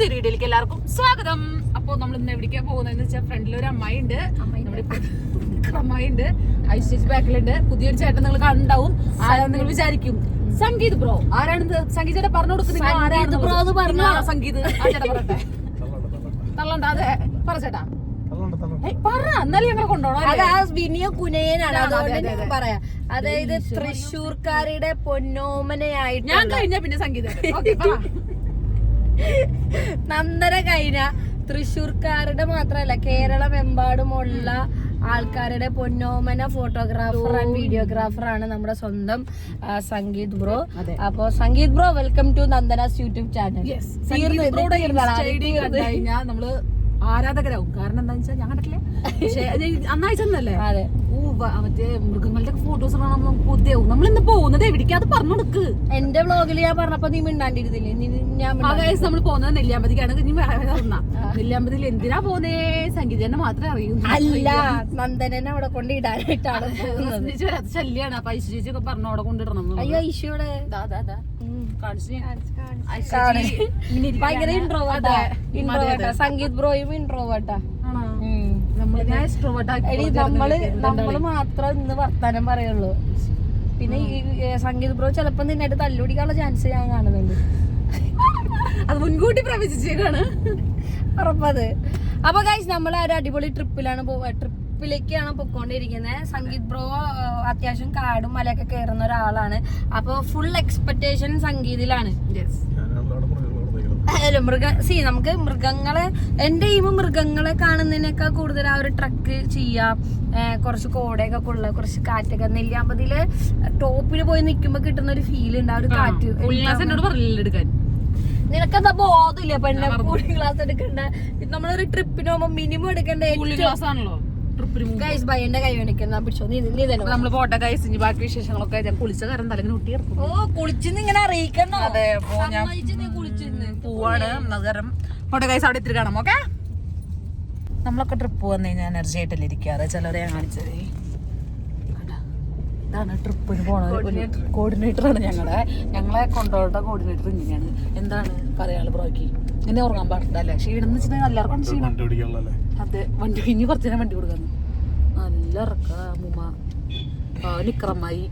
പുതിയ വീഡിയോയിലേക്ക് എല്ലാവർക്കും സ്വാഗതം. അപ്പൊ നമ്മൾ ഇന്ന് എവിടേക്കാ പോകുന്നതെന്ന് വെച്ചാൽ ഫ്രണ്ടിൽ ഒരു അമ്മായി ഉണ്ട്, അമ്മായി ഉണ്ട്, ഐശ്വര്യ ബാക്കിലുണ്ട്. പുതിയൊരു ചേട്ടൻ നിങ്ങൾ കണ്ടാവും. ആരാന്ന് നിങ്ങൾ വിചാരിക്കും, സംഗീത് ബ്രോ. ആരാണെന്ന് സംഗീത് ചേട്ടൻ പറഞ്ഞു കൊടുക്കുന്നത്? സംഗീത് പറയട്ടെ, തള്ളണ്ട. അതെ പറ ചേട്ടാ, പറ. എന്നാലും ഞങ്ങളെ കൊണ്ടുപോകണം. വിനിയ കുനയനാണ്, അതുകൊണ്ട് പറയാം. അതായത് തൃശ്ശൂർക്കാരുടെ പൊന്നോമനയായിട്ട് ഞാൻ കഴിഞ്ഞ പിന്നെ സംഗീതം നന്ദന കഴിഞ്ഞ തൃശ്ശൂർക്കാരുടെ മാത്രമല്ല കേരളമെമ്പാടുമുള്ള ആൾക്കാരുടെ പൊന്നോമന ഫോട്ടോഗ്രാഫർ ആൻഡ് വീഡിയോഗ്രാഫർ ആണ് നമ്മുടെ സ്വന്തം സംഗീത് ബ്രോ. അപ്പൊ Sangeeth bro, welcome to Nandana's YouTube channel. നമ്മള് ആരാധകരാവും. കാരണം എന്താന്ന് വെച്ചാൽ ഞാൻ കണ്ടിട്ടില്ലേ, പക്ഷെ അന്നായി ചെന്നല്ലേ. മറ്റേ മൃഗങ്ങളുടെ ഫോട്ടോസ് കൊതിയാവും. നമ്മളിന്ന് പോകുന്നത് എവിടേക്കാ അത് പറഞ്ഞു കൊടുക്ക്. എന്റെ വ്ളോഗിൽ ഞാൻ പറഞ്ഞപ്പോ നീ മിണ്ടാണ്ടിരുന്നില്ലേ? നമ്മൾ പോകുന്നത് നെല്ലിയാമ്പതിക്കാണ്. ഇനി നെല്ലിയാമ്പതിയിൽ എന്തിനാ പോന്നേ? സംഗീതനെ മാത്രമേ അറിയൂ. അല്ല, നന്ദനെ അവിടെ കൊണ്ട് ഇടാനായിട്ടാണ്. ശല്യാണ്. അപ്പൊ ഐശ്വര്യൊക്കെ പറഞ്ഞു അവിടെ കൊണ്ടിടണം. അയ്യോ, ഐശ്വയുടെ ഭയങ്കര ഇൻട്രോവേർട്ടാ. സംഗീത് ബ്രോയും ഇൻട്രോവേർട്ടാ. നമ്മള് മാത്രം ഇന്ന് വർത്താനം പറയുള്ളൂ. പിന്നെ ഈ സംഗീത് ബ്രോ ചിലപ്പോ നിന്നായിട്ട് തല്ലുപിടിക്കാനുള്ള ചാൻസ് ഞാൻ കാണുന്നുണ്ട്. അത് മുൻകൂട്ടി പ്രവചിച്ചേക്കാണ്, ഉറപ്പത്. അപ്പൊ ഗൈസ്, നമ്മൾ ഒരു അടിപൊളി ട്രിപ്പിലേക്കാണ് പൊക്കോണ്ടിരിക്കുന്നത്. സംഗീത് ബ്രോ അത്യാവശ്യം കാടും മലയൊക്കെ കയറുന്ന ഒരാളാണ്. അപ്പൊ ഫുൾ എക്സ്പെക്ടേഷൻ സംഗീതിലാണ്. നമുക്ക് മൃഗങ്ങളെ, എന്റെ ഈ മൃഗങ്ങളെ കാണുന്നതിനേക്കാൾ കൂടുതൽ ആ ഒരു ട്രക്ക് ചെയ്യാം, കുറച്ച് കോടയൊക്കെ കൊള്ള, കുറച്ച് കാറ്റൊക്കെ. നെല്ലിയാമ്പതിയില് ടോപ്പിൽ പോയി നിൽക്കുമ്പോ കിട്ടുന്ന ഒരു ഫീൽ ഉണ്ട്, ആ ഒരു കാറ്റ്. നിനക്കെന്താ ബോധമില്ല പെണ്ണെ? കൂളിംഗ് ക്ലാസ് എടുക്കണ്ട. നമ്മളൊരു ട്രിപ്പിന് പോകുമ്പോ മിനിമം എടുക്കേണ്ട ഗൈസ് ഭയന്റെ കൈ വേണിക്കുന്ന പിടിച്ചോ. നീ തന്നെ നമ്മള് പോട്ടെ ഗൈസ്. ഇനി ബാക്കി വിശേഷങ്ങളൊക്കെ ഞാൻ കുളിച്ച കാരണം തലങ്ങനെ ഒട്ടിയെടുക്കും. ഓ, കുളിച്ചിന്ന് ഇങ്ങനെ അറിയിക്കണോ? അതെ, പോവാണ് നഗരം. പോട്ടെ ഗൈസ്, അവിടെ ഇത്തിരി കാണാം. ഓക്കെ, നമ്മളൊക്കെ ട്രിപ്പ് വന്നു കഴിഞ്ഞാൽ എനർജി ആയിട്ടല്ലേ ഇരിക്കാറ്. ചിലരെ ഞാൻ കാണിച്ചത് ഇതാണ് ട്രിപ്പിന് പോണ കോർഡിനേറ്ററാണ് ഞങ്ങളെ കൊണ്ടുപോകേണ്ട കോർഡിനേറ്റർ. ഇങ്ങനെയാണ്. എന്താണ് പറയാള് ബ്രോയ്ക്ക്? ഇങ്ങനെ ഉറങ്ങാൻ പാടില്ല അല്ലേ? ക്ഷീണം എന്ന് വെച്ചിട്ടുണ്ടെങ്കിൽ എല്ലാവർക്കും ക്ഷീണം. അതെ, വണ്ടി ഇനി കുറച്ച് നേരം വണ്ടി കൊടുക്കാന്ന്. നല്ല ഇറക്ക മുമ്മ. നിക്കറമ്മായി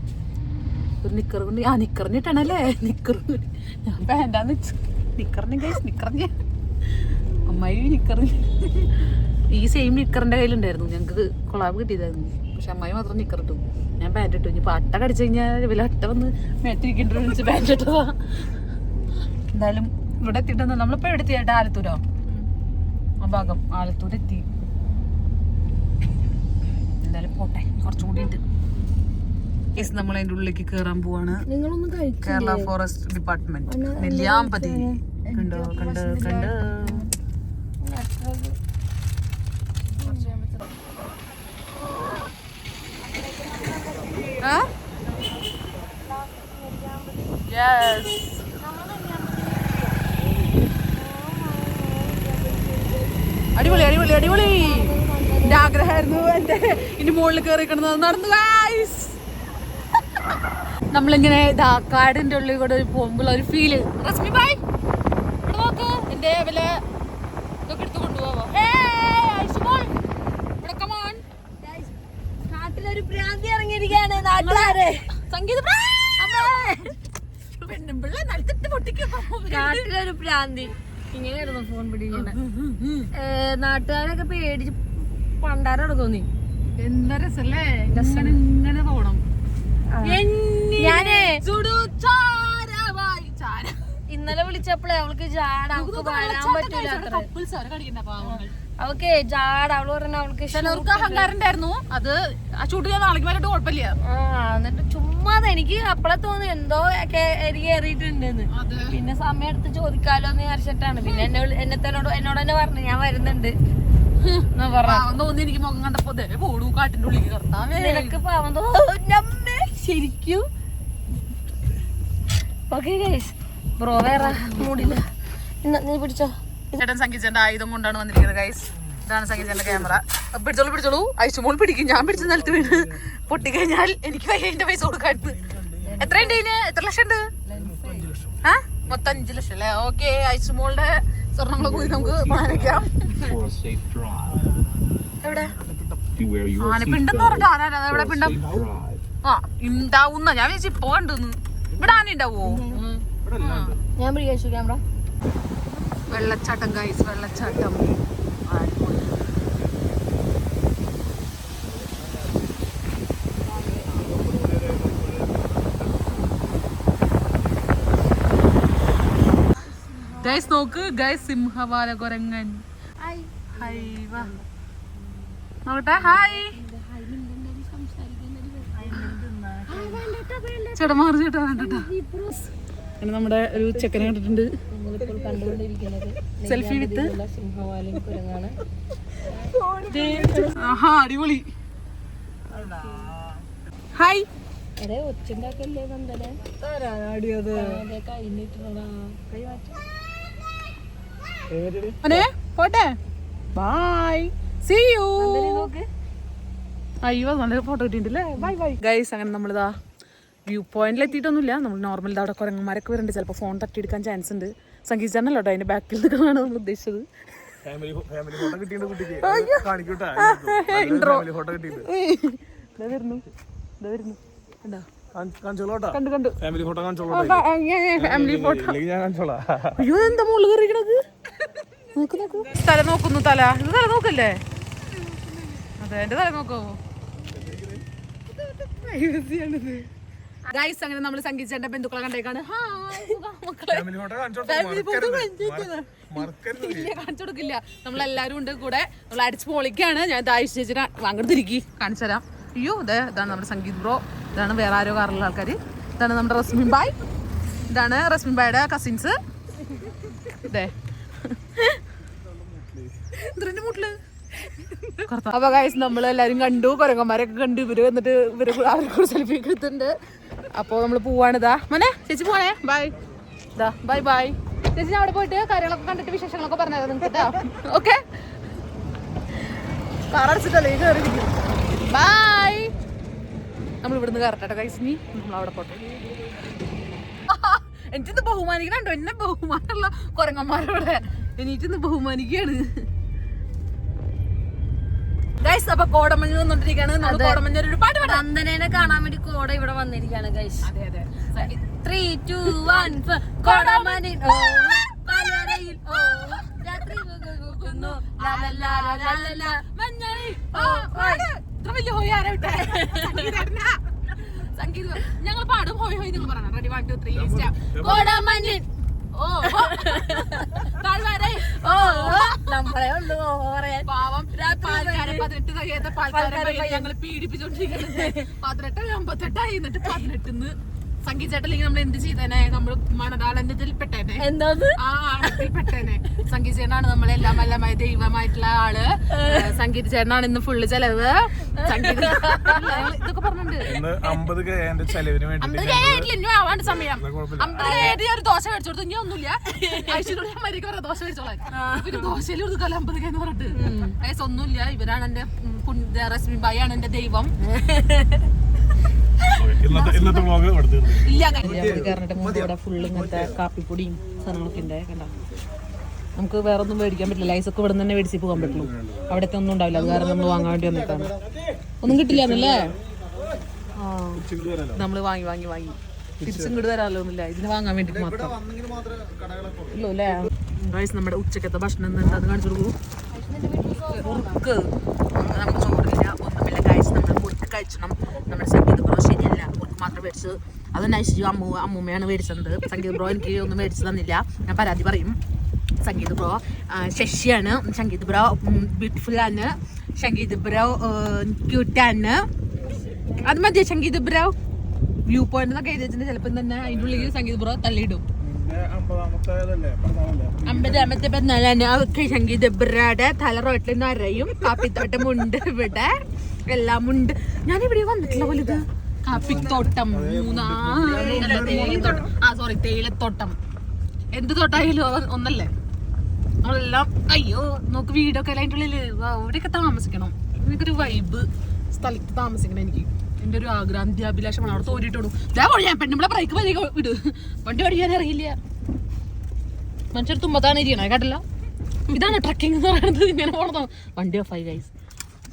ഒരു നിക്കർ കൊണ്ട് നിക്കറിഞ്ഞിട്ടാണല്ലേ. നിക്കർ ഞാൻ പാൻറ്റാന്ന് വെച്ചു. നിക്കറിന് ഗൈസ്, നിക്കറിഞ്ഞ അമ്മായി നിക്കറിഞ്ഞ്. ഈ സെയിം നിക്കറിന്റെ കയ്യിലുണ്ടായിരുന്നു. ഞങ്ങക്ക് കൊളാബ് കിട്ടിയതായിരുന്നു. പക്ഷെ അമ്മായി മാത്രം നിക്കർ ഇട്ടു, ഞാൻ പാൻറ് ഇട്ടു. ഇനി അട്ട കടിച്ചു കഴിഞ്ഞാൽ വലിയ അട്ട വന്ന് മേട്ടിരിക്കേണ്ടി വിളിച്ച് പാൻറ് ഇട്ടതാ. എന്തായാലും ഇവിടെ എത്തിയിട്ടൊന്നും. നമ്മളിപ്പോ എവിടെ എത്തിയായിട്ട്? ആലത്തൂരോ? ആ ഭാഗം ആലത്തൂർ എത്തി. എന്തായാലും പോട്ടെ, കുറച്ചും കൂടി ഉണ്ട്. നമ്മൾ അതിന്റെ ഉള്ളിലേക്ക് കേറാൻ പോവാണ്. Kerala forest department Nelliyampathy. കണ്ടോ കണ്ട് കണ്ട് അടിപൊളി അടിപൊളി അടിപൊളി. എന്റെ ആഗ്രഹമായിരുന്നു എന്റെ ഇനി മുകളിൽ കയറി കിടന്നത്. നടന്നു ഗൈസ്. നമ്മളിങ്ങനെ കാടിന്റെ ഉള്ളിൽ കൂടെ പോകുമ്പോൾ ഒരു ഫീല്. റസ്മി ബൈ ഇവിടെ നോക്ക്, എന്റെ വില ഇതൊക്കെ എടുത്ത് കൊണ്ടുപോവോ? നാട്ടിലൊരു ഭ്രാന്തി ഇറങ്ങിയിരിക്കുകയാണ് നാട്ടുകാരെ. സംഗീത നാട്ടിലൊരു ഭ്രാന്തി ഇങ്ങനെയായിരുന്നു ഫോൺ പിടിക്കുന്നത്. നാട്ടുകാരൊക്കെ പേടിച്ച് പണ്ടാരം തോന്നി. എന്താ രസല്ലേ ഇങ്ങനെ പോണം. ഇന്നലെ വിളിച്ചപ്പോഴേ അവൾക്ക് ജാട, അവൾക്ക് വരാൻ പറ്റൂല. അവൾക്ക് ജാട, അവള് പറഞ്ഞ അവൾക്ക് അഹങ്കാരം ഉണ്ടായിരുന്നു. അത് ആ ഷൂട്ട് ചെയ്യാൻ നാളേക്ക് വരട്ട് കുഴപ്പമില്ല. എന്നിട്ട് ചുമ്മാതെ എനിക്ക് അപ്പളെ തോന്നി എന്തോ കയറിയിട്ടുണ്ടെന്ന്. പിന്നെ സമയം എടുത്ത് ചോദിക്കാലോ എന്ന് വിചാരിച്ചിട്ടാണ്. പിന്നെ എന്നോട് തന്നെ പറഞ്ഞു ഞാൻ വരുന്നുണ്ട് തോന്നി. എനിക്ക് മുഖം കണ്ടപ്പോ പോടൂ കാട്ടിന്റെ ഉള്ളിൽ നിനക്ക് പാവം തോന്നേ ശരിക്കും. ഓക്കെ ഗൈസ്, ബ്രോ വേറെ മൂടില്ല. നീ പിടിച്ചോ. ചേട്ടൻ സംഗീതന്റെ ആയുധം കൊണ്ടാണ് വന്നിരിക്കുന്നത് ഗൈസ്. ഇതാണ് സംഗീതന്റെ ക്യാമറ. പിടിച്ചോളൂ പിടിച്ചോളൂ. ഐശുമോൾ പിടിക്കും. ഞാൻ പിടിച്ച നിലത്ത് വീണ് പൊട്ടിക്കഴിഞ്ഞാൽ എനിക്ക് അതിന്റെ പൈസ കൊടുക്കാറുണ്ട്. എത്രയുണ്ട് ഇതിന്? എത്ര ലക്ഷം ഉണ്ട്? മൊത്തം 5 ലക്ഷം അല്ലേ? ഓക്കെ, ഐശുമോളുടെ സ്വർണ്ണങ്ങളെ കൂടി നമുക്ക് വാങ്ങിക്കാം. എവിടെ ആനപ്പിണ്ടെന്ന് പറഞ്ഞിട്ട് ആന എവിടെ പിണ്ടം ആ ഉണ്ടാവുന്ന ഞാൻ വിചാരിച്ചു ഇപ്പൊ കണ്ടെന്ന്. ഇവിടെ ആന ഉണ്ടാവോ? ഞാൻ ക്യാമറ. വെള്ളച്ചാട്ടം ഗൈസ്, വെള്ളച്ചാട്ടം. ഗൈസ് നോക്ക് ഗൈസ്, സിംഹവാല കുരങ്ങൻ. നോക്കട്ടെ, ഹായ് ചേട്ടാ മാറി ചേട്ടാ വേണ്ടട്ടാ. നമ്മുടെ ഒരു ചെക്കനെ കണ്ടിട്ടുണ്ട്. Selfie with സിംഹവാലൻ കുരങ്ങാണ്. ആഹാ അടിപൊളി. ഹായ് ഒച്ചുണ്ടാക്കല്ലേ നന്ദനെ പോട്ടെ. Bye, see you. അയ്യോ നല്ല ഫോട്ടോ കിട്ടിയിട്ടില്ലേ. Bye bye guys. അങ്ങനെ നമ്മളിതാ വ്യൂ പോയിന്റിൽ എത്തിയിട്ടൊന്നുമില്ല. നമ്മൾ നോർമൽ അവിടെ കുരങ്ങന്മാരൊക്കെ വരുന്നുണ്ട്. ചിലപ്പോൾ ഫോൺ തട്ടിയെടുക്കാൻ ചാൻസ് ഉണ്ട്. സംഗീത ചാനല്ലോ അതിന്റെ ബാക്കിൽ നിൽക്കുന്നതാണ് നമ്മൾ ഉദ്ദേശിച്ചത്. ഇൻട്രോ വരുന്നു ഫാമിലി ഫോട്ടോ. അയ്യോ എന്താ മുകളിൽ കയറിക്കണത്? നോക്ക് നോക്ക്, തല നോക്കുന്നു. തല ഇത് തല നോക്കല്ലേ? അതെ എന്റെ തല നോക്കോ ഗൈസ്. അങ്ങനെ നമ്മൾ സംഗീതന്റെ ബന്ധുക്കളെ കണ്ടേക്കാണ്. കാണിച്ചു കൊടുക്കില്ല. നമ്മളെല്ലാരും ഉണ്ട് കൂടെ. നമ്മൾ അടിച്ചു പൊളിക്കാണ്. ഞാൻ താഴ്ച ചേച്ചിനെ അങ്ങോട്ട് തിരിക്കി കാണിച്ചു തരാം. അയ്യോ ഇതാണ് നമ്മുടെ സംഗീത് ബ്രോ. ഇതാണ് വേറെ ആരോ കാറുള്ള ആൾക്കാർ. ഇതാണ് നമ്മുടെ റസ്മിൻ ബായ്. ഇതാണ് റസ്മിൻ ബായുടെ കസിൻസ്. ഇതേ ഇതിന്റെ മുട്ടില്. അപ്പൊ ഗൈസ് നമ്മളെല്ലാരും കണ്ടു, കുരങ്ങന്മാരൊക്കെ കണ്ടു. ഇവര് വന്നിട്ട് അവർക്ക് സെൽഫി എടുത്തിട്ടുണ്ട്. അപ്പൊ നമ്മള് പോവാണിതാ. മോനെ ചേച്ചി പോണേ. ബൈ ഇതാ ബൈ ബൈ ചേച്ചി. ഞാൻ അവിടെ പോയിട്ട് കാര്യങ്ങളൊക്കെ കണ്ടിട്ട് വിശേഷങ്ങളൊക്കെ പറഞ്ഞത് നിങ്ങൾക്ക്. ഓക്കെ കാറടച്ചിട്ടല്ലേ കയറിയിരിക്കും. ബൈ. നമ്മൾ ഇവിടുന്ന് കയറട്ടെ ഗൈസ്. ഇനി നമ്മൾ അവിടെ പോട്ടെ. എനിക്കിന്ന് ബഹുമാനിക്കണോ? എന്നെ ബഹുമാനമുള്ള കുരങ്ങന്മാരോടെ എനിക്കിന്ന് ബഹുമാനിക്കാണ് ഗൈസ്. അപ്പൊ കോടമഞ്ഞ് വന്നോണ്ടിരിക്കാണ്. കോടമഞ്ഞൊരു പാട്ട് പാടാം. നന്ദനെ കാണാൻ വേണ്ടി കോട ഇവിടെ വന്നിരിക്കാണ് ഗൈസ്. അതെ അതെ. 3, 2, 1 കോടമഞ്ഞ് സംഗീത ഞങ്ങൾ പാടും. ഹോയ് ഹോയ് നിങ്ങൾ പറയണം. റെഡി 1 2 3 കോടമഞ്ഞ് പാവം 18 കഴിയാത്ത പാൽക്കാരെ ഞങ്ങൾ പീഡിപ്പിച്ചോണ്ടിരിക്കുന്നത്. 18 58 എന്നിട്ട് 18 സംഗീത ചേട്ടല്ലെങ്കിൽ നമ്മൾ എന്ത് ചെയ്തേനെ? നമ്മൾ മണതാളന്റെ പെട്ടേനെ. ആ ആഴത്തിൽ പെട്ടേനെ. സംഗീത ചേട്ടനാണ് നമ്മളെല്ലാം വല്ലമായ ദൈവമായിട്ടുള്ള ആള്. സംഗീത ചേട്ടനാണ് ഇന്ന് ഫുള്ള് ചെലവ്. സംഗീത ഇതൊക്കെ പറഞ്ഞിട്ടുണ്ട്. 50K ആവാണ്ട് സമയം. 50K ഒരു ദോശ മേടിച്ചു കൊടുത്തു. ഇനി ഒന്നുമില്ല. ഐശ്വര്യ മരിക്ക് പറയാം ദോശ മേടിച്ചോളാം. പിന്നെ ദോശയിൽ കൊടുക്കാല്ല 50K എന്ന് പറഞ്ഞിട്ട്. ഒന്നുമില്ല. ഇവരാണ് എന്റെ റസ്മിൻ ബായി ആണ് എന്റെ ദൈവം. ഫുള്ള് ഇങ്ങനത്തെ കാപ്പിപ്പൊടിയും സാധനങ്ങളൊക്കെ ഉണ്ട്. കണ്ട നമുക്ക് വേറെ ഒന്നും മേടിക്കാൻ പറ്റില്ല. ലൈസൊക്കെ ഇവിടെ തന്നെ മേടിച്ച് പോകാൻ പറ്റുള്ളൂ. അവിടത്തെ ഒന്നും ഉണ്ടാവില്ല. അത് കാരണം നമ്മൾ വാങ്ങാൻ വേണ്ടി വന്നിട്ടാണ്. ഒന്നും കിട്ടില്ല എന്നല്ലേ? ആ നമ്മള് വാങ്ങി വാങ്ങി വാങ്ങി തിരിച്ചിങ്ങോട്ട് വരാമല്ലോ ഒന്നുമില്ല. ഇതിന് വാങ്ങാൻ വേണ്ടിട്ട് മാത്രം ഇല്ലോ അല്ലേ ഗൈസ്. നമ്മുടെ ഉച്ചക്കത്തെ ഭക്ഷണം എന്താന്ന് കാണിച്ചു കൊടുക്കൂ. മുറുക്ക് നമുക്ക് ചോറില്ല ഒന്നുമില്ല ഗൈസ്. നമ്മൾ മുറുക്ക് കഴിച്ചണം. നമ്മുടെ സംഗീത ബ്രോ ശരിയല്ല, മുറുക്ക് മാത്രം മേടിച്ചത്. അത് നൈസ് അമ്മൂമ്മയാണ് മേടിച്ചത്. സംഗീത ബ്രോ എനിക്ക് ഒന്നും മേടിച്ചു തന്നില്ല. ഞാൻ പരാതി പറയും. സംഗീത ബ്രോ ശശിയാണ്. സംഗീത ബ്രോ ബ്യൂട്ടിഫുൾ ആണ്. സംഗീത ബ്രോ ക്യൂട്ടാണ്. അത് മതി. സംഗീത ബ്രോ വ്യൂ പോയിന്റ് എന്നൊക്കെ എഴുതി വെച്ചിട്ട് ചിലപ്പോൾ തന്നെ അതിൻ്റെ ഉള്ളിൽ സംഗീത ബ്രോ തള്ളിയിടും. 50ാമത്തെ പിറന്നാളാണ് അവർക്ക്. സംഗീത ബ്രോയുടെ തല റോട്ടിൽ നിറയും. കാപ്പിത്തോട്ടം ഉണ്ട് ഇവിടെ. എല്ലാം ഉണ്ട്. ഞാനിവിടെ വന്നിട്ടില്ല പോലെ. ഇത് കാപ്പിത്തോട്ടം തേയിലത്തോട്ടം. എന്ത് തോട്ടായാലും ഒന്നല്ലേ നമ്മളെല്ലാം. അയ്യോ നോക്ക് വീടൊക്കെ അതിൻ്റെ ഉള്ളില്. ഇവിടെയൊക്കെ താമസിക്കണം. എനിക്കൊരു വൈബ് സ്ഥലത്ത് താമസിക്കണം. എനിക്ക് എൻ്റെ ഒരു ആഗ്രഹം, അന്ത്യാഭിലാഷമാണ്. അവിടെ തോരിട്ടോടും. ഞാൻ പെണ്ണുമ്പളെ ബ്രേക്ക് വരിക വിട്. വണ്ടി ഓടിക്കാൻ അറിയില്ല. മനുഷ്യർ തുമ്പത്താണ് ഇരിക്കണേ കേട്ടല്ലോ. ഇതാണ് ട്രക്കിംഗ് എന്ന് പറയുന്നത്. ഇങ്ങനെ പോണതോ വണ്ടി ഓഫായി ഗൈസ്.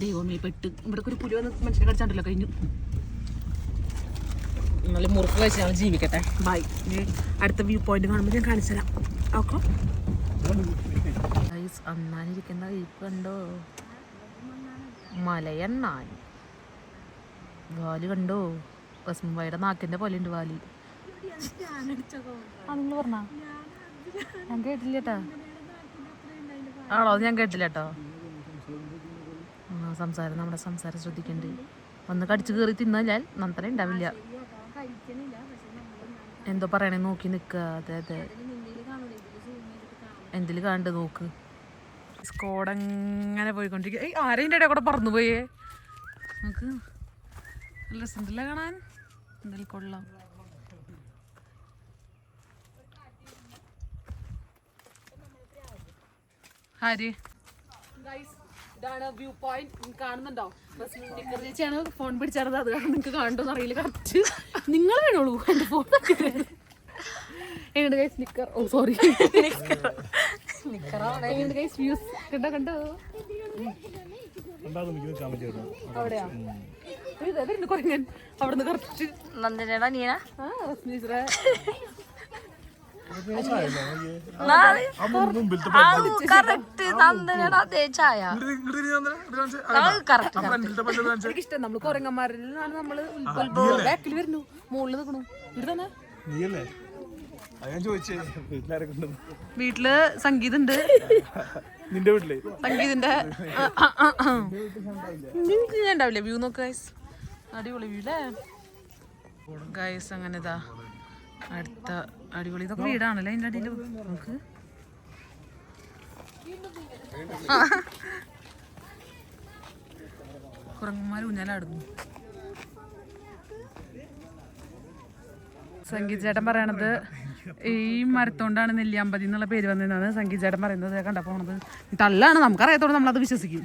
ദൈവമേ പെട്ട് ഇവിടെ ഒരു പുലി വന്ന് മനുഷ്യനെ കടിച്ചാണ്ടല്ലോ. കഴിഞ്ഞു. നല്ല മുറുക്ക് കഴിച്ച് ഞങ്ങൾ ജീവിക്കട്ടെ. ബൈ. അടുത്ത വ്യൂ പോയിന്റ് കാണുമ്പോൾ ഞാൻ കാണിച്ചു തരാം. ഓക്കെ ഗൈസ്, അന്നാനിരിക്കുന്ന വീപ്പ് കണ്ടോ? മലയണ്ണാൻ വാല് കണ്ടോ? റസ്മുബായിയുടെ നാക്കിന്റെ പോലെ ഉണ്ട് വാല്. നിങ്ങൾ പറഞ്ഞ ഞാൻ കേട്ടില്ല കേട്ടാ. ആണോ? ഞാൻ കേട്ടില്ല കേട്ടോ. സംസാരം, നമ്മുടെ സംസാരം ശ്രദ്ധിക്കണ്ട്. ഒന്ന് കടിച്ചു കയറി തിന്നാൽ നന്നനെ ഉണ്ടാവില്ല. എന്തോ പറയണേ നോക്കി നിൽക്കുക. അതെ അതെ, എന്തിൽ കാണണ്ട് നോക്ക്. സ്കോഡങ്ങനെ പോയിക്കൊണ്ടിരിക്കുക. ആരെയും ഇടയിൽ കൂടെ പറന്നു പോയേ. നമുക്ക് നല്ല രസമുണ്ടല്ലേ കാണാൻ. എന്തായാലും കൊള്ളാം. ആര് ഇതാണ് വ്യൂ പോയിന്റ്. കാണുന്നുണ്ടോ? ചേച്ചിയാണ് ഫോൺ പിടിച്ചത്. അത് കാരണം നിങ്ങൾക്ക് കാണണ്ടോന്ന് അറിയില്ല. കറക്റ്റ് നിങ്ങൾ വേണോളൂ എൻ്റെ ഫോൺ. എങ്ങനെയുണ്ട് ഗൈസ് നിക്കർ? ഓ സോറി, എങ്ങനെയുണ്ട് ഗൈസ് വ്യൂസ്? കണ്ടോ കണ്ടോ? അവിടെയാ വരുന്നു കുറങ്ങൻ. അവിടുന്ന് കറക്റ്റ് നന്ദനയുടെ നീന അതേ ചായ ഇഷ്ടം. നമ്മള് കൊരങ്ങന്മാരിൽ നിന്നാണ് നമ്മള് ബാക്കിൽ വരുന്നു. മുകളിൽ നിൽക്കണു. ഇവിടെ തന്നെ വീട്ടില് സംഗീതുണ്ട്. നിന്റെ വീട്ടില് സംഗീതിന്റെ ഞാൻ ഉണ്ടാവില്ലേ വ്യൂ നോക്ക് ഗൈസ്. അടിപൊളി വ്യൂ അല്ലേ ഗൈസ്. അങ്ങനെ ഇതാ അടുത്ത അടിപൊളി. ഇതൊക്കെ വീടാണല്ലേ അതിൻ്റെ അടിയിൽ. നമുക്ക് കുരങ്ങന്മാർ ഊഞ്ഞാലാടുന്നു. സംഗീത് ചേട്ടൻ പറയണത് ഈ മരത്തോണ്ടാണ് നെല്ലിയാമ്പതി എന്നുള്ള പേര് വന്നതെന്നാണ് സംഗീത് ചേട്ടൻ പറയുന്നത്. കണ്ടപ്പോൾ പോണത് തള്ളാണ്. നമുക്കറിയാത്തോടെ നമ്മളത് വിശ്വസിക്കും.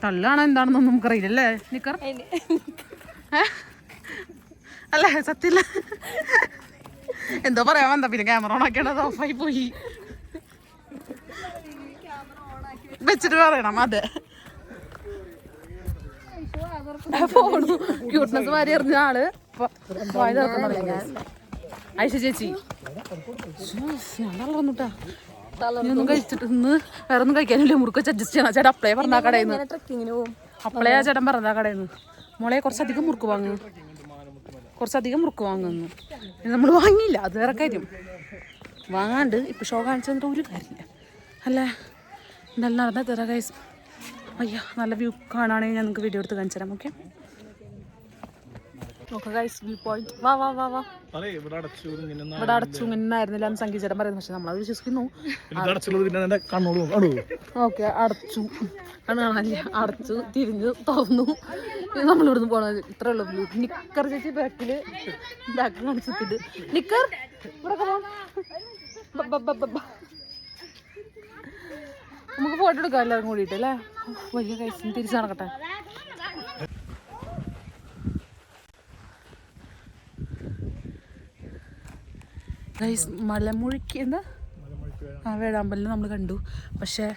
തള്ളാണ് എന്താണെന്നൊന്നും നമുക്കറിയില്ല അല്ലേ നിക്കർ? അല്ലേ സത്യല്ല. എന്തോ പറയാൻ വന്ന പിന്നെ ക്യാമറ ഓൺ ആക്കിയത് ഓഫായി പോയി. വെച്ചിട്ട് പറയണം. അതെ ഫോണു ക്യൂട്ട്നെസ് മാറി എറിഞ്ഞ ആള് വായി തുറക്കണ്ടല്ലോ. ഐഷ ചേച്ചി ഞാൻ തളർന്നുട്ടാ. ഒന്നും കഴിച്ചിട്ട് ഇന്ന് വേറെ ഒന്നും കഴിക്കാനില്ല. മുറുക്ക് അഡ്ജസ്റ്റ് ചെയ്യണം. ചേട്ടാ അപ്പളേ പറഞ്ഞാ കടയിൽ നിന്ന്. അപ്പളേ ആ ചേട്ടൻ പറഞ്ഞാ കടയിൽ നിന്ന് മോളെ കുറച്ചധികം മുറുക്ക് വാങ്ങുന്നു, കുറച്ചധികം മുറുക്ക് വാങ്ങുന്നു. നമ്മൾ വാങ്ങിയില്ല, അത് വേറെ കാര്യം. വാങ്ങാണ്ട് ഇപ്പം ഷോ കാണിച്ചു തന്നിട്ട് ഒരു കാര്യമില്ല അല്ലേ. നല്ല നടന്ന തരാം ഗൈസ്. അയ്യോ നല്ല വ്യൂ കാണുകയാണെങ്കിൽ ഞാൻ നിങ്ങൾക്ക് വീഡിയോ എടുത്ത് കാണിച്ചു തരാം. ഓക്കെ നോക്കാം ഗൈസ് വ്യൂ പോയിന്റ്. വാ വാ വാ വാ. ഇവിടെ അടച്ചു ഇങ്ങനായിരുന്നില്ല എന്ന് സംഗീതം പറയുന്നത്. പക്ഷെ നമ്മളത് വിശ്വസിക്കുന്നു. ഓക്കെ അടച്ചു കാണാനല്ലേ. അടച്ചു തിരിഞ്ഞു തുറന്നു. നമ്മളിവിടുന്ന് പോണത് ഇത്രേ ഉള്ളൂ വ്യൂ. നിക്കർ ചേച്ചി ബാക്കില് ബാക്ക് കാണിച്ചിട്ട് നിക്കർ നമുക്ക് ഫോട്ടോ എടുക്കാം എല്ലാവരും കൂടിയിട്ട് അല്ലേ. വലിയ കൈസിന് തിരിച്ചു നടക്കട്ടെ. ഗൈസ് മലമുഴുക്കി എന്താ വേഴാമ്പലിൽ നമ്മൾ കണ്ടു. പക്ഷേ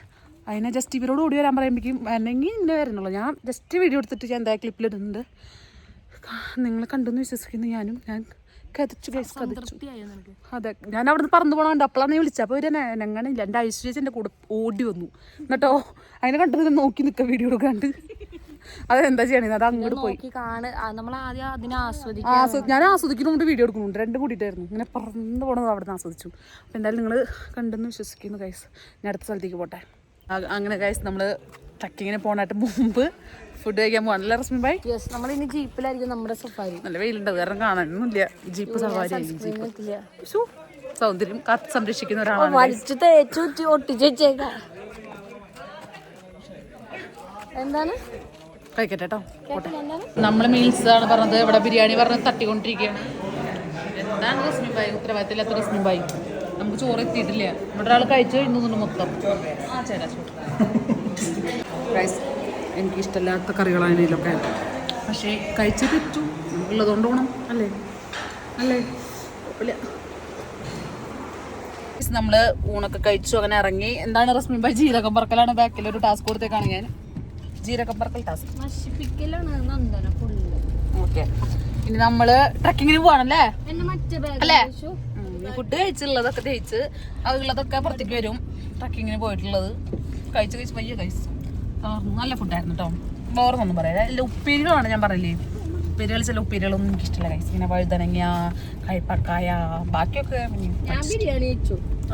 അതിനെ ജസ്റ്റ് ഇവരോട് ഓടി വരാൻ പറയുമ്പോഴേക്കും അല്ലെങ്കിൽ ഇങ്ങനെ വരണല്ലോ. ഞാൻ ജസ്റ്റ് വീഡിയോ എടുത്തിട്ട് ഞാൻ എന്താ ക്ലിപ്പിലിടുന്നുണ്ട്. നിങ്ങൾ കണ്ടെന്ന് വിശ്വസിക്കുന്നു. ഞാൻ കതിച്ചു ഗൈസ് കതിച്ചു. അതെ ഞാൻ അവിടെ നിന്ന് പറന്നു പോകണമുണ്ട്. അപ്പോഴാണ് നീ വിളിച്ചത്. അപ്പോൾ ഒരു ഞങ്ങളില്ല. എൻ്റെ ഐശ്വര്യ എൻ്റെ കൂടെ ഓടി വന്നു എന്നിട്ടോ അതിനെ കണ്ടത് നോക്കി നിൽക്കുക വീഡിയോ എടുക്കാണ്ട്. അതെന്താ ചെയ്യണേ അത് അങ്ങോട്ട് പോയി. ഞാൻ ആസ്വദിക്കുന്നുണ്ട് വീഡിയോ എടുക്കുന്നുണ്ട്. രണ്ടും കൂടിയിട്ടായിരുന്നു. ഇങ്ങനെ പറന്ന് പോകണത് അവിടെ നിന്ന് ആസ്വദിച്ചു. അപ്പം എന്തായാലും നിങ്ങൾ കണ്ടെന്ന് വിശ്വസിക്കുന്നു ഗൈസ്. ഞാൻ അടുത്ത സ്ഥലത്തേക്ക് പോട്ടെ. അങ്ങനെ ഗൈസ് നമ്മൾ ട്രക്കിങ്ങിന് പോകാനായിട്ട് മുമ്പ് ഫുഡ് കഴിക്കാൻ പോകാനല്ലേ റസ്മിൻ ഭായ്? നമ്മളിനി ജീപ്പിലായിരിക്കും നമ്മുടെ സഫാരി. നല്ല വെയിലുണ്ടാവും കാരണം കാണാനൊന്നുമില്ല. ജീപ്പ് സഫാരി സൗന്ദര്യം കാത്ത് സംരക്ഷിക്കുന്ന ഒരാളാണ്. വലിച്ചു തേച്ചു ഒട്ടിച്ചു വെച്ചേക്കാം. എന്താണ് കഴിക്കട്ടെ കേട്ടോ. നമ്മൾ മീൽസ് ആണ് പറഞ്ഞത്. ഇവിടെ ബിരിയാണി പറഞ്ഞത് തട്ടിക്കൊണ്ടിരിക്കുകയാണ്. എന്താണ് റസ്മിൻ ഭായ് ഉത്തരവാദിത്തമില്ലാത്ത റസ്മിൻ ഭായ്? നമുക്ക് ചോറ് എത്തിയിട്ടില്ല. ഇവിടെ ഒരാൾ കഴിച്ചു കഴിഞ്ഞു മൊത്തം. ആ ചേട്ടാ ചോറ് ഗൈസ് എനിക്കിഷ്ടമില്ലാത്ത കറികളാണ് ഇതിലൊക്കെ. പക്ഷേ കഴിച്ച് തെറ്റു ഉള്ളതുകൊണ്ട് പോകണം അല്ലേ അല്ലേ കുഴപ്പമില്ല. നമ്മള് ഊണൊക്കെ കഴിച്ചു അങ്ങനെ ഇറങ്ങി. എന്താണ് റസ്മിൻ ഭായ് ജീരകം പറക്കലാണ് ബാക്കിൽ ഒരു ടാസ്ക് കൊടുത്തേക്കാണ് ഞാൻ. ജീരകം പറക്കൽ ടാസ്ക് ഓക്കെ. ഇനി നമ്മള് ട്രക്കിങ്ങിന് പോവാണല്ലേ അല്ലേ? ഫുഡ് കഴിച്ചുള്ളതൊക്കെ കഴിച്ച് അതുള്ളതൊക്കെ പുറത്തേക്ക് വരും. ട്രക്കിങ്ങിന് പോയിട്ടുള്ളത് കഴിച്ച് പയ്യെ കഴിച്ചു. നല്ല ഫുഡായിരുന്നു കേട്ടോ. വേറൊന്നും പറയാം. എല്ലാ ഉപ്പേരികളാണ് ഞാൻ പറയില്ലേ. ഉപ്പേരികൾ ചില ഉപ്പേരികളൊന്നും എനിക്കിഷ്ടമല്ല കഴിച്ചു. ഇങ്ങനെ വഴുതനങ്ങ, കൈപ്പക്കായ, ബാക്കിയൊക്കെ.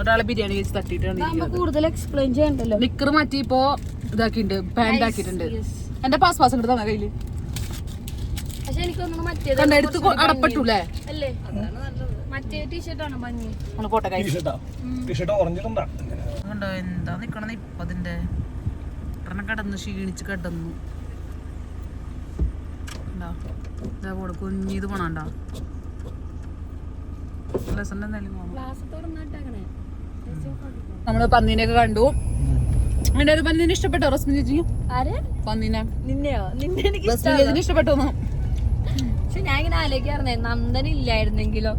ഒരാളെ ബിരിയാണി കഴിച്ച് തട്ടിയിട്ടാണ് കൂടുതൽ എക്സ്പ്ലെയിൻ ചെയ്യണ്ടല്ലോ. നിക്കർ മാറ്റി ഇപ്പോ ഇതാക്കിയിട്ടുണ്ട്, പാന്റ് ആക്കിയിട്ടുണ്ട്. എന്റെ പാസ് ഇങ്ങോട്ട് തന്നെ കയ്യില് പക്ഷെ എനിക്കൊന്നും എടുത്ത് അടപ്പെട്ടൂലേ? അല്ലേ മറ്റേ ടീഷർട്ടാണ് ഭംഗി. പോട്ടെ കഴിച്ചു. കണ്ടോ എന്താ നിക്കണ ഇപ്പൊ അതിന്റെ കിടന്നു ക്ഷീണിച്ച് കിടന്നു. കുഞ്ഞിത് പോണണ്ട നമ്മള് പന്നീനെയൊക്കെ കണ്ടു. അതിന്റെ ഒരു പന്നീനെ ഇഷ്ടപ്പെട്ടോ റസ്മിൻ ചേച്ചി? പന്നീനെ റസ്മിൻ ഇഷ്ടപ്പെട്ടോന്നു? പക്ഷെ ഞാൻ ഇങ്ങനെ ആലോചിക്കാറുന്നേ, നന്ദന ഇല്ലായിരുന്നെങ്കിലോ,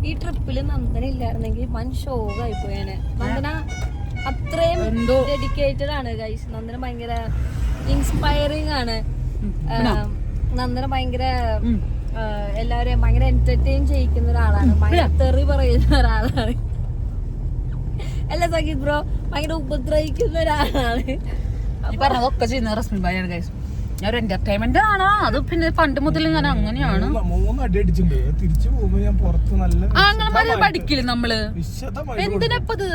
ഈ ട്രിപ്പില് നന്ദന ഇല്ലായിരുന്നെങ്കിൽ വൻ ഷോകായി പോയേനെ. നന്ദന അത്രയും ഡെഡിക്കേറ്റഡ് ആണ് ഗൈസ്. നന്ദന ഭയങ്കര ഇൻസ്പയറിംഗ് ആണ്. നന്ദന ഭയങ്കര എല്ലാവരെയും ഭയങ്കര എന്റർടൈൻ ചെയ്യിക്കുന്ന ഒരാളാണ്. ഭയങ്കര തെറി പറയുന്ന ഒരാളാണ്. അല്ല സംഗീത് ബ്രോ, ഭയങ്കര ഉപദ്രവിക്കുന്ന ഒരാളാണ്. പറഞ്ഞതൊക്കെ ചെയ്യുന്ന റസ്മിൻ ഭായിയാണ് ഗൈസ്. ഞാൻ ഒരു എന്റർടൈൻമെന്റ് ആണ്. അത് പിന്നെ പണ്ട് മുതൽ ഞാൻ അങ്ങനെയാണ്. ആങ്ങളമാരെ പഠിക്കില്ല നമ്മള്. എന്തിനപ്പത്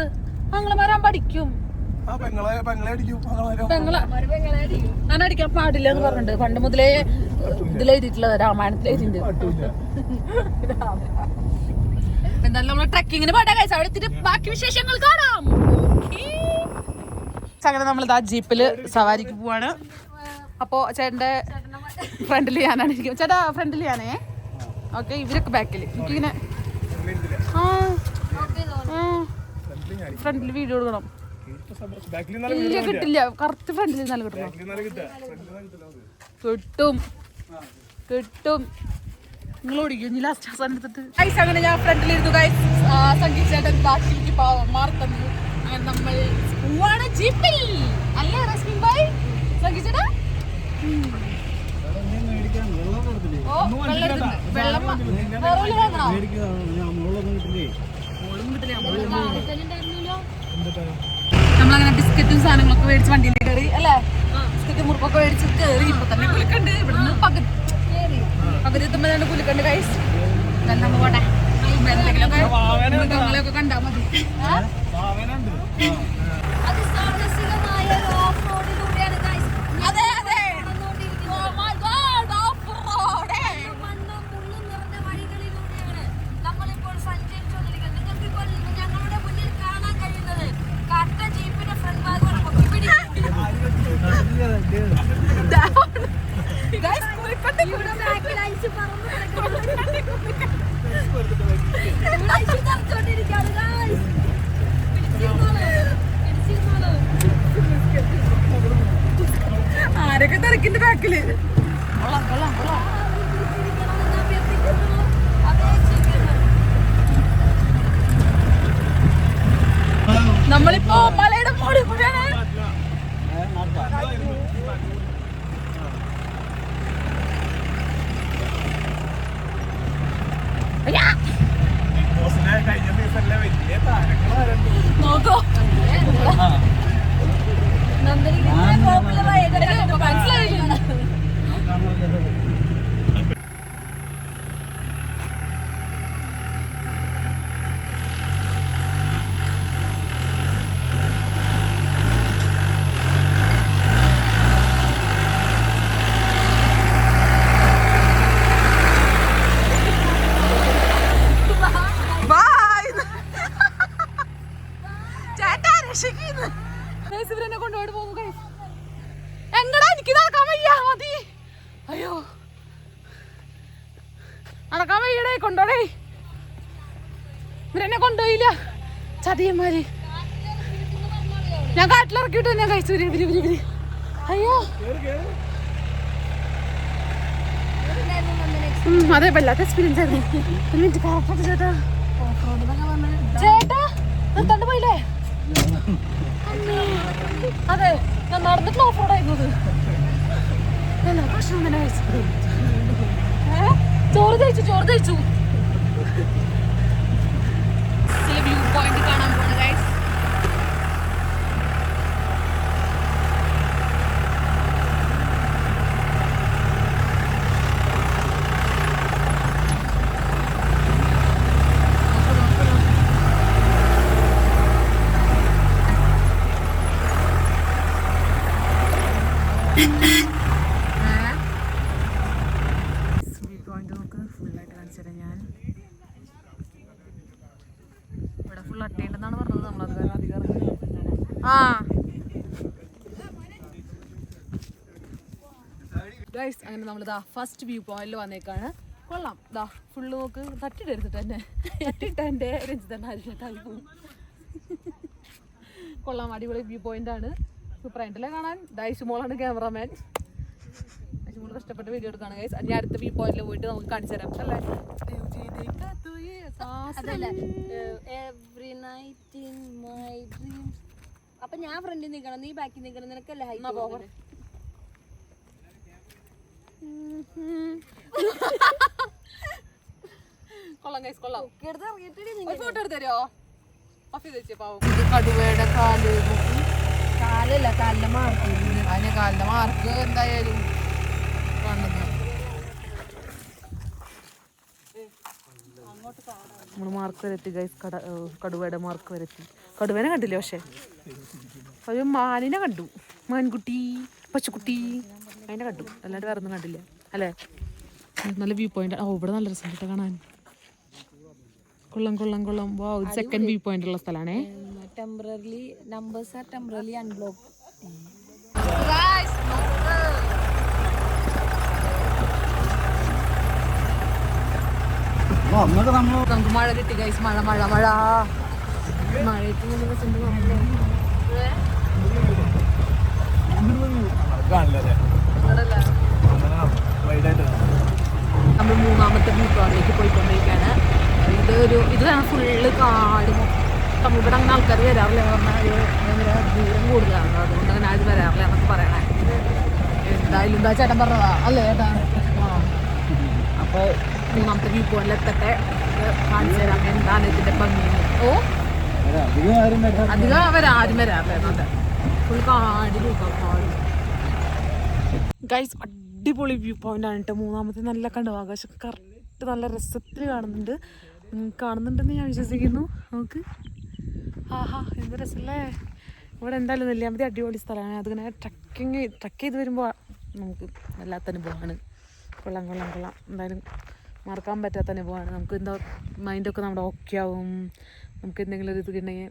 ആങ്ങളമാരാൻ പഠിക്കും. ഞാൻ അടിക്കാൻ പാടില്ല എന്ന് പറഞ്ഞിട്ടുണ്ട്. പണ്ട് മുതലേ ഇതിലെഴുതിയിട്ടുള്ളത്, രാമായണത്തിൽ എഴുതിയിട്ടുണ്ട്. എന്തായാലും നമ്മള് ട്രക്കിങ്ങിന് പോട്ടെ ഗൈസ്. അവിടെ എത്തിയിട്ട് ബാക്കി വിശേഷങ്ങൾ കാണാം. അങ്ങനെ നമ്മളിതാ ജീപ്പില് സവാരിക്ക് പോവാണ്. അപ്പോ ചേട്ടന്റെ ഫ്രണ്ടിൽ ഞാനാണ് ഇരിക്കുന്നത്. ചേട്ടാ ഫ്രണ്ടിൽ ഞാനേ. ഓക്കെ, ഇവരൊക്കെ ബാക്കില്. എനിക്കിങ്ങനെ ഫ്രണ്ടിൽ വീഡിയോ കൊടുക്കണം. ഇല്ല കിട്ടില്ല. കറക്റ്റ് ഫ്രണ്ടിൽ നല്ല കിട്ടണം. കിട്ടും. നിങ്ങൾ ഓടിക്കും ലാസ്റ്റ് അവസാനം എടുത്തിട്ട്. ഗൈസ് അങ്ങനെ ഞാൻ ഫ്രണ്ടിലിരുന്നു ഗൈസ്. സംഗീത് ചേട്ടൻ ബാക്കിലേക്ക് മാറി തന്നു. അങ്ങനെ നമ്മൾ പോവാണ് ജീപ്പിൽ. അല്ലേ റസ്മിൻ ഭായ്? സംഗീത് ചേട്ടാ നമ്മളങ്ങനെ ബിസ്ക്കറ്റും സാധനങ്ങളൊക്കെ മേടിച്ച് വണ്ടിയിൽ കയറി അല്ലേ? ബിസ്ക്കറ്റും മുറുക്കൊക്കെ മേടിച്ച് കയറി. ഇപ്പൊ തന്നെ കുലിക്കണ്ട്. ഇവിടുന്ന് പകുതിയെത്തുമ്പോ തന്നെ കുലിക്കണ്ട് ഗൈസ്. നമ്മൾ പോട്ടെ. എന്തെങ്കിലുമൊക്കെ മൃഗങ്ങളെയൊക്കെ കണ്ടാ മതി. ആരൊക്കെ തിരക്കിന്റെ ബാക്കില്. നമ്മളിപ്പോ മലയുടെ മോളിൽ കൂടെയാണ്. നോക്കോ മനസ്സിലായില്ല. ഇവരെന്നെ കൊണ്ടുപോയിട്ട് പോകും. എങ്ങടാ? എനിക്ക് നടക്കാൻ വയ്യ. മതി. അയ്യോ നടക്കാൻ വയ്യടേ. കൊണ്ടോടേ. ഇവരെന്നെ കൊണ്ടുപോയില്ല ചതിയന്മാര്. ഞാൻ കാട്ടിലിറക്കിയിട്ട് ഞാൻ കഴിച്ചു. അയ്യോ അതെ, വല്ലാത്ത എക്സ്പീരിയൻസ് ആയിരുന്നു. ചേട്ടാ നിർത്താണ്ട് പോയില്ലേ? അതെ, ഞാൻ നടന്നിട്ട് ഓഫ് റോഡ് ആയിരുന്നത്. ഭക്ഷണം തന്നെ കഴിച്ചത്. ചോറ് കഴിച്ചു. ചില വ്യൂ പോയിന്റ് കാണാൻ പോകുന്നത് ഗൈസ്. ഞാൻ ഇവിടെ ഫുൾ അട്ടേണ്ടെന്നാണ് പറഞ്ഞത്. നമ്മളത് കാരണം അധികം ഗൈസ്. അങ്ങനെ നമ്മളിതാ ഫസ്റ്റ് വ്യൂ പോയിന്റിൽ വന്നേക്കാണ്. കൊള്ളാം. ഇതാ ഫുള്ള് നോക്ക്. തട്ടിട്ടെടുത്തിട്ട് തന്നെ തട്ടിട്ട് എൻ്റെ രഞ്ജിതന്നെ ആയി പോകും. കൊള്ളാം, അടിപൊളി വ്യൂ പോയിന്റ് ആണ്. സൂപ്പറായിട്ടല്ലേ കാണാൻ. ദൈശുമോളാണ് ക്യാമറമാൻ. ദൈശുമോൾ കഷ്ടപ്പെട്ട് വീഡിയോ എടുക്കുകയാണ് ഗൈസ്. ഞാൻ അടുത്ത വ്യൂ പോയിന്റിൽ പോയിട്ട് നമുക്ക് കാണിച്ചു തരാം അല്ലേ. അപ്പൊ ഞാൻ ഫ്രണ്ടിൽ നിൽക്കണം, നീ ബാക്കിൽ നിൽക്കണം. നിനക്കല്ലേ ഹൈ. കൊള്ളാം ഗൈസ്, കൊള്ളാം. ഫോട്ടോ എടുത്തരോ? കടുവയുടെ കാലല്ല, കാലിന്റെ മാർക്ക്. അതിന് കാലിന്റെ മാർക്ക് എന്തായാലും കാണുന്നത്. നമ്മള് മാർക്ക് വരെത്തി ഗൈസ്. കടുവയുടെ മാർക്ക് വരെത്തി. കടുവേനെ കണ്ടില്ലേ? പക്ഷെ ഒരു മാനിനെ കണ്ടു. മാൻകുട്ടി, പച്ചക്കുട്ടി, അതിനെ കണ്ടു. അല്ലാണ്ട് വേറെ ഒന്നും കണ്ടില്ല അല്ലേ. നല്ല വ്യൂ പോയിന്റ്. ഇവിടെ നല്ല രസം കാണാൻ. കൊള്ളം. വാ, ഒരു സെക്കൻഡ് വ്യൂ പോയിന്റ് ഉള്ള സ്ഥലമാണേ. Temporary numbers are temporary unblock. നമുക്ക് മഴ കിട്ടി ഗൈസ്. മഴ മഴയ്ക്ക് നമ്മൾ മൂന്നാമത്തെ വ്യൂ പോയിന്റിലേക്ക് പോയിക്കൊണ്ടിരിക്കുകയാണ്. ഇത് ഫുള്ള് കാട് മൊത്തം. ഇവിടെ അങ്ങനെ ആൾക്കാർ വരാറില്ല പറഞ്ഞാൽ ഭയങ്കര ദൂരം കൂടുതലാണ്. അതുകൊണ്ട് അങ്ങനെ ആരും വരാറില്ല എന്നൊക്കെ പറയണേ. എന്തായാലും എന്താ ചേട്ടൻ പറഞ്ഞതാ അല്ലേ ചേട്ടാ? അപ്പോൾ മൂന്നാമത്തെ വ്യൂ പോയിന്റിൽ എത്തട്ടെ, കാണിച്ചു തരാം എന്താണ് ഇതിന്റെ ഭംഗി. അധികം അവരാരും വരാറില്ല. അതെ, ഫുൾ കാട് ഗൈസ്. അടിപൊളി വ്യൂ പോയിന്റ് ആണ് കേട്ടോ. മൂന്നാമത്തെ നല്ല കണ്ടു. ആകാശം കറക്റ്റ് നല്ല രസത്തിൽ കാണുന്നുണ്ടെന്ന് ഞാൻ വിശ്വസിക്കുന്നു. നമുക്ക് എന്ത് രസമല്ലേ. ഇവിടെ എന്തായാലും നെല്ലിയാമ്പതി അടിപൊളി സ്ഥലമാണ്. അതിങ്ങനെ ട്രക്ക് ചെയ്ത് വരുമ്പോൾ നമുക്ക് വല്ലാത്ത അനുഭവമാണ്. കൊള്ളാം. എന്തായാലും മറക്കാൻ പറ്റാത്ത അനുഭവമാണ്. നമുക്ക് എന്താ മൈൻഡൊക്കെ നമ്മുടെ ഓക്കെ ആവും. നമുക്ക് എന്തെങ്കിലും ഒരു ഇത് ഉണ്ടെങ്കിൽ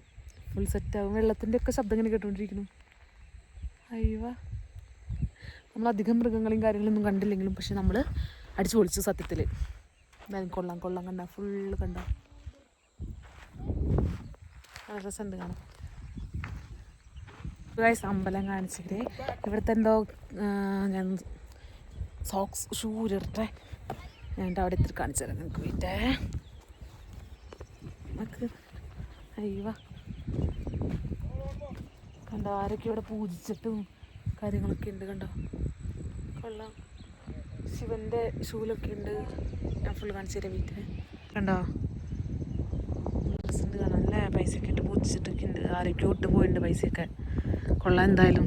ഫുൾ സെറ്റാവും. വെള്ളത്തിൻ്റെ ഒക്കെ ശബ്ദം ഇങ്ങനെ കേട്ടുകൊണ്ടിരിക്കുന്നു. അയ്യോ, നമ്മളധികം മൃഗങ്ങളെയും കാര്യങ്ങളൊന്നും കണ്ടില്ലെങ്കിലും പക്ഷെ നമ്മൾ അടിച്ചു പൊളിച്ചു സത്യത്തിൽ. എന്തായാലും കൊള്ളാം കണ്ട ഫുള്ള് കണ്ട നല്ല രസമുണ്ട് കാണാം. ഗൈസ്, അമ്പലം കാണിച്ചിട്ട് ഇവിടുത്തെ എന്തോ ഞാൻ ഷൂ ഇരട്ടെ. ഞാൻ അവിടെ എത്തിരി കാണിച്ചു തരാം നിങ്ങൾക്ക്. വീട്ടേ നമുക്ക് അയ്യോ കണ്ടോ, ആരൊക്കെ ഇവിടെ പൂജിച്ചിട്ടും കാര്യങ്ങളൊക്കെ ഉണ്ട്. കണ്ടോ, കൊള്ളാം. ശിവൻ്റെ ഷൂലൊക്കെ ഉണ്ട്. ഞാൻ ഫുള്ള് കാണിച്ചു തരാം വീട്ടിൽ. കണ്ടോ, ഡ്രസ്സുണ്ട് കാണാൻ അല്ലേ. പൈസയൊക്കെ ഇട്ട് പൂജിച്ചിട്ടൊക്കെ ഉണ്ട്. ആരൊക്കെ ഇട്ട് പോയിട്ടുണ്ട് പൈസയൊക്കെ. കൊള്ളാം എന്തായാലും.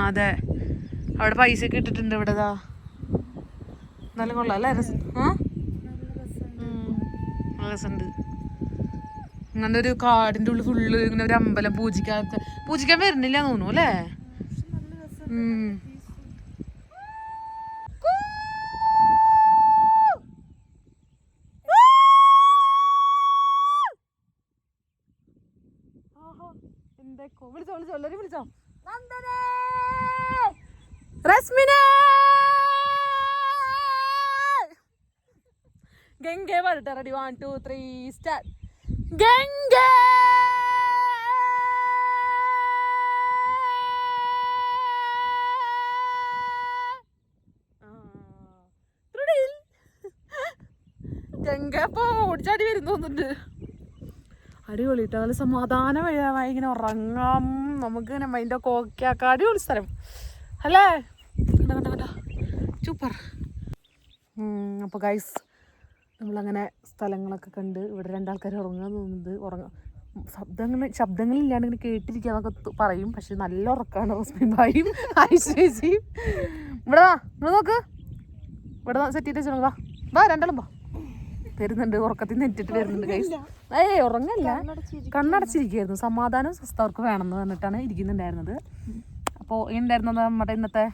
അതെ, അവിടെ പൈസയൊക്കെ ഇട്ടിട്ടുണ്ട്. ഇവിടെ എന്നാലും കൊള്ളാം അല്ലേ. രസം. നല്ല രസമുണ്ട്. ഇങ്ങനെ ഒരു കാടിൻ്റെ ഉള്ളിൽ ഫുള്ള് ഇങ്ങനെ ഒരു അമ്പലം പൂജിക്കാൻ വരുന്നില്ല തോന്നുന്നു അല്ലേ. വിളിച്ചോ റസ്മിന ഗംഗെ വരട്ടെ. Ready 1 2 3 start. ഗംഗ ഗംഗ ഇപ്പൊ ഓടിച്ചാടി വരും തോന്നുന്നുണ്ട്. അടിപൊളിട്ടോ, നല്ല സമാധാനമായി ഇങ്ങനെ ഉറങ്ങാം, നമുക്ക് ഇങ്ങനെ മൈൻഡൊക്കെ ഓക്കെ ആക്കാം. അടിപൊളി സ്ഥലം അല്ലേ? കണ്ട കണ്ട കണ്ട സൂപ്പർ. അപ്പോൾ ഗൈസ് നമ്മളങ്ങനെ സ്ഥലങ്ങളൊക്കെ കണ്ട് ഇവിടെ രണ്ടാൾക്കാർ ഉറങ്ങാൻ തോന്നുന്നത്. ശബ്ദങ്ങളില്ലാണ്ട് ഇങ്ങനെ കേട്ടിരിക്കാന്നൊക്കെ പറയും, പക്ഷെ നല്ല ഉറക്കമാണ് റോസ്മിൻ ഭായും ഐശ്വര്യയും. ഇവിടെ നോക്ക്, ഇവിടെ സെറ്റ് ചെയ്ത് വെച്ചോ. വാ രണ്ടാളും വാ. വരുന്നുണ്ട്, ഉറക്കത്തിൽ നെറ്റിട്ട് വരുന്നുണ്ട് ഗൈസ്. ഉറങ്ങല്ല, കണ്ണടച്ചിരിക്കുകയായിരുന്നു. സമാധാനം സ്വസ്ഥ അവർക്ക് വേണമെന്ന് പറഞ്ഞിട്ടാണ് ഇരിക്കുന്നുണ്ടായിരുന്നത്. അപ്പോൾ എങ്ങനെയുണ്ടായിരുന്നു നമ്മുടെ ഇന്നത്തെ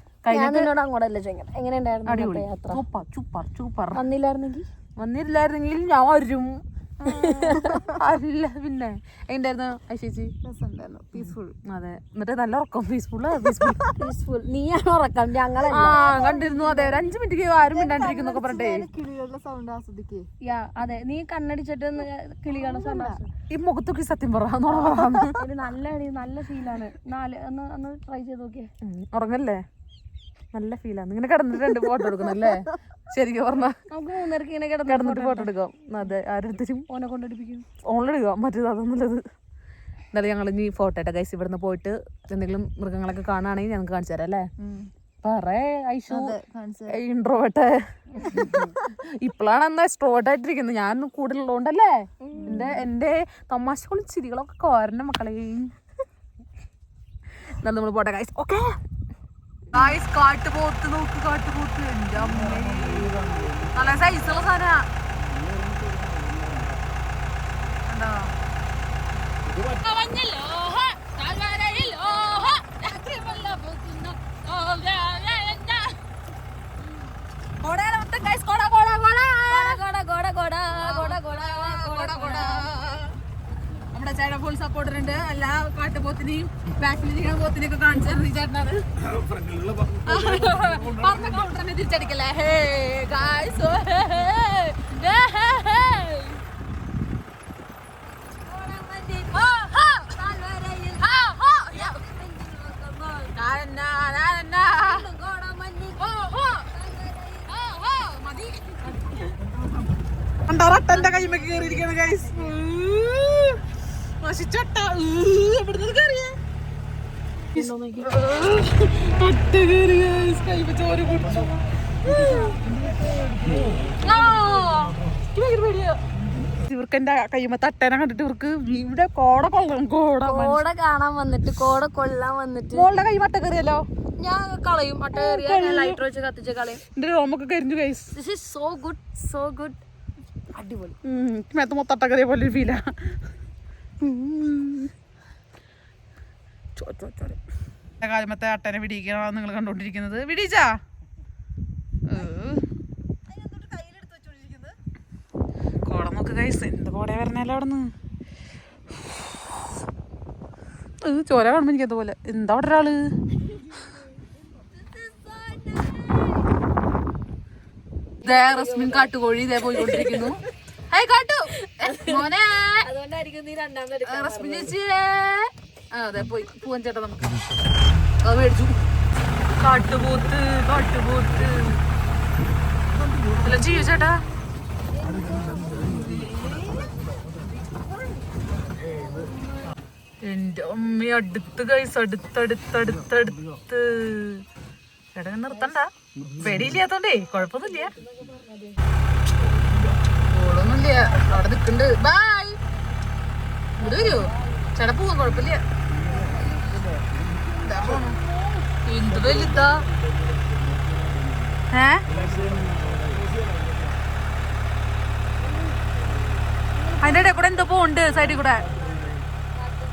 അടിപൊളി? സൂപ്പർ. വന്നില്ലായിരുന്നെങ്കിൽ ഞാൻ വരും. അല്ല പിന്നെ എങ്ങനെയായിരുന്നു ഐശേച്ചി? പീസ്ഫുൾ. അതെ, എന്നിട്ട് നല്ല ഉറക്കം. പീസ്ഫുൾ. നീയാണ് ഉറക്കം, ഞങ്ങളെ കണ്ടിരുന്നു. അതെ, ഒരു 5 മിനിറ്റ് ആരും മിണ്ടാണ്ടിരിക്കുന്നൊക്കെ പറഞ്ഞേ. കിളികളുടെ സൗണ്ട് ആസ്വദിക്കേ. അതെ, നീ കണ്ണടിച്ചിട്ട് കിളികളുടെ സൗണ്ട് ഈ മുഖത്തൊക്കെ സത്യം പറ, നല്ല ഫീലാണ്. ഒന്ന് ട്രൈ ചെയ്ത് നോക്കിയേ. ഉറങ്ങല്ലേ? നല്ല ഫീലാണ്. ഇങ്ങനെ കിടന്നിട്ട് ഫോട്ടോ എടുക്കുന്നല്ലേ? ശരിക്കും പറഞ്ഞാൽ നമുക്ക് 3:30 ഇങ്ങനെ കിടന്നിട്ട് ഫോട്ടോ എടുക്കാം. അതെ, ആരോരുത്തരും ഓനെ കൊണ്ടെടുപ്പിക്കും. ഓൺലെടുക്കാം, മറ്റേത് അതൊന്നുള്ളത്. എന്നാലും ഞങ്ങൾ ഇനി ഫോട്ടോ ഇട്ടാ ഗൈസ്. ഇവിടുന്ന് പോയിട്ട് എന്തെങ്കിലും മൃഗങ്ങളൊക്കെ കാണുകയാണെങ്കിൽ ഞങ്ങൾക്ക് കാണിച്ചു തരാം അല്ലേ? ഇൻട്രോവേർട്ട്. ഇപ്പോഴാണ് എന്നാ എക്സ്ട്രോവേർട്ട് ആയിട്ടിരിക്കുന്നത്. ഞാൻ കൂടുതലുള്ളതുകൊണ്ടല്ലേ. എന്റെ തമാശകളും ചിരികളൊക്കെ കോരന്റെ മക്കളെ. എന്നാലും നമ്മൾ പോട്ടെ ഗൈസ്. ഓക്കെ ഗൈസ്, കാട്ടുപോത്ത് നോക്ക്, കാട്ടുപോത്ത്. എന്റെ അമ്മേ, നല്ല സൈസുള്ള സാധന. എന്താ നമ്മുടെ ചേട്ടൻ ഫുൾ സപ്പോർട്ടർ ഉണ്ട്. എല്ലാ കാട്ടുപോത്തിനെയും ബാക്കിലിരിക്കുന്ന പോത്തിനെയൊക്കെ കാണിച്ചു തരുന്നത് ഈ ചേട്ടനാണ്. പറഞ്ഞ കൗണ്ടറിനെ തിരിച്ചടിക്കല്ലേ? Hey guys, റട്ടന്റെ കൈമൊക്കെ കയറിയിരിക്കാണ് guys. നശിച്ചട്ട എവിടുന്ന് കയറിയേ? ചോര കുടിച്ചു. ഇവർക്ക് എന്റെ കൈമ തട്ടേനെ കണ്ടിട്ട് ഇവർക്ക് ഇവിടെ കോട കാണാൻ വന്നിട്ട്, കോട കൊള്ളാൻ വന്നിട്ട് മോളുടെ കൈ മട്ട കയറിയല്ലോ. ഞാൻ കളയും. മട്ട കയറിയ ലൈറ്റർ വെച്ച് കത്തിച്ച് കളയും. എന്റെ റോമൊക്കെ കരിഞ്ഞു guys. This is so good, so good. അടിപൊളി. മേത്ത് മൊത്തട്ട കയറിയ പോലെ ഫീലാ. കാലമത്തെ അട്ടനെ വിടിയിക്കാണ് നിങ്ങൾ കണ്ടോണ്ടിരിക്കുന്നത്. വിടിച്ചാ കോട നോക്ക് ഗൈസ്. എന്ത് കോടയാ വരണല്ലോ അവിടുന്ന്. ചോര കാണുമ്പോ എനിക്ക് അതുപോലെ. എന്താ അവിടെ ഒരാള്? റസ്മിൻ കാട്ടുകോഴി ഇതേ പോയിക്കൊണ്ടിരിക്കുന്നു. കാട്ടു മോനെ, റസ്മിൻ ചേച്ചിയെ. അതെ, പോയി പൂവൻ ചേട്ടാ. നമുക്ക് അത് മേടിച്ചു. കാട്ടുപോത്ത്, കാട്ടുപോത്ത്. എല്ലാം ചെയ്യൂ ചേട്ടാ. എന്റെ അമ്മ, അടുത്ത് കൈസ്, അടുത്തടുത്തടുത്തടുത്ത്. ചേട്ടാ നിർത്തണ്ട, പേടിയില്ലാത്തോണ്ടേ കുഴപ്പമൊന്നുമില്ല. ഓളൊന്നുമില്ല, അവിടെ നിക്കണ്ട്. ബായ്, ഇവിടെ വരുമോ ചേട്ടാ? പോവാൻ കുഴപ്പമില്ല. എന്ത് വലുതാ. അതിന്റെ ഇടയിൽ കൂടെ എന്തോ പോണ്ട്, സൈഡിൽ കൂടെ.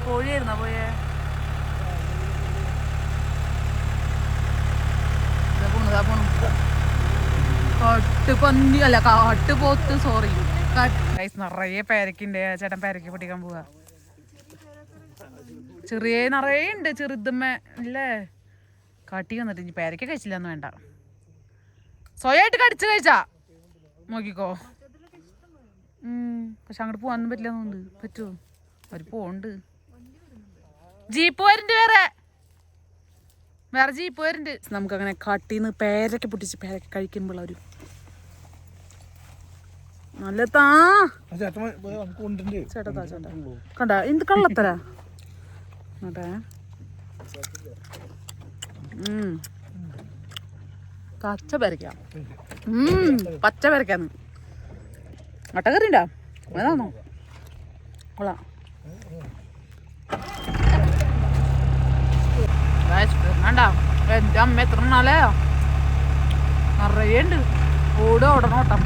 കോഴിയായിരുന്നാ പോയേ? കാട്ടുപന്നി അല്ല, കാട്ടുപോത്ത്. സോറി, നിറയെ പേരക്കുണ്ട്. ചേട്ടൻ പേരക്ക് പൊട്ടിക്കാൻ പോവാ. ചെറിയ നിറയെ ഉണ്ട്, ചെറുതമ്മ അല്ലേ. കാട്ടി വന്നിട്ട് ഇനി പേരക്ക കഴിച്ചില്ലെന്ന് വേണ്ട, സ്വയമായിട്ട് കടിച്ചു കഴിച്ചാ നോക്കിക്കോ. പക്ഷെ അങ്ങോട്ട് പോകാനൊന്നും പറ്റില്ലെന്നുണ്ട്. പറ്റുമോ? അവര് പോണ്ട്. ജീപ്പ് വരുന്നുണ്ട്, വേറെ ജീപ്പ് വരുന്നുണ്ട്. നമുക്കങ്ങനെ കാട്ടിന്ന് പേരക്ക പൊട്ടിച്ച് പേരക്ക കഴിക്കുമ്പോൾ ഒരു നല്ല താ ചേട്ടാ കണ്ട എന്ത് കള്ളത്തര അതെ പച്ച പരക്കാം പച്ച പരക്കാന്ന് അട്ടക്കറിണ്ടാ അതാണോ കൊള്ളാം വേണ്ട എൻ്റെ അമ്മ എത്ര നാളെ നിറയെ ഉണ്ട് ഓടണം ഓട്ടം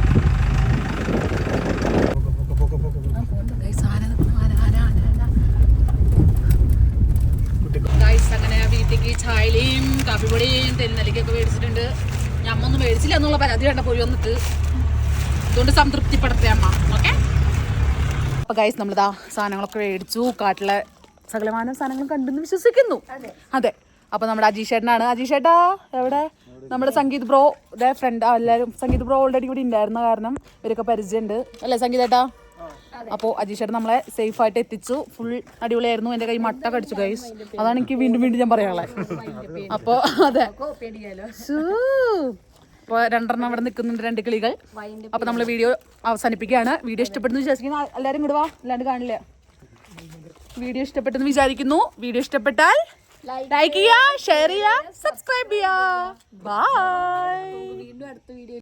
അങ്ങനെ വീട്ടിലേക്ക് ചായലയും കാപ്പിപ്പൊടിയും തെരുന്നലിക്കൊക്കെ മേടിച്ചിട്ടുണ്ട് ഞമ്മൊന്നും മേടിച്ചില്ല എന്നുള്ള പരാതി വേണ്ട പോയി വന്നിട്ട് അതുകൊണ്ട് സംതൃപ്തിപ്പെടുത്തേ അമ്മ ഓക്കെ. അപ്പൊ ഗൈസ് നമ്മളിതാ സാധനങ്ങളൊക്കെ മേടിച്ചു കാട്ടിലെ സകലമാന സാധനങ്ങളും കണ്ടെന്ന് വിശ്വസിക്കുന്നു. അതെ അപ്പൊ നമ്മുടെ അജീഷ് ചേട്ടനാണ്. അജീഷ് ചേട്ടാ എവിടെ? നമ്മുടെ സംഗീത് ബ്രോ ഇതേ ഫ്രണ്ട് എല്ലാവരും സംഗീത് ബ്രോ ഓൾറെഡി ഇവിടെ ഉണ്ടായിരുന്ന കാരണം ഇവരൊക്കെ പരിചയമുണ്ട് അല്ലേ സംഗീത് ചേട്ടാ? അപ്പോൾ അജീഷ് ചേട്ടൻ നമ്മളെ സേഫ് ആയിട്ട് എത്തിച്ചു. ഫുൾ അടിപൊളിയായിരുന്നു. എൻ്റെ കൈ മട്ട കടിച്ചു ഗൈസ്. അതാണ് എനിക്ക് വീണ്ടും വീണ്ടും ഞാൻ പറയാനുള്ളത്. അപ്പോൾ അതെ അപ്പോൾ 2 ഇവിടെ നിൽക്കുന്നുണ്ട് 2 കിളികൾ. അപ്പോൾ നമ്മൾ വീഡിയോ അവസാനിപ്പിക്കുകയാണ്. വീഡിയോ ഇഷ്ടപ്പെടുന്നു വിശ്വസിക്കുന്നു. എല്ലാവരും ഇങ്ങോട്ട് വാ, അല്ലാണ്ട് കാണില്ല. വീഡിയോ ഇഷ്ടപ്പെട്ടെന്ന് വിചാരിക്കുന്നു. വീഡിയോ ഇഷ്ടപ്പെട്ടാൽ ലൈക്ക് ചെയ്യുക, ഷെയർ ചെയ്യുക, സബ്സ്ക്രൈബ് ചെയ്യുക. ബൈ.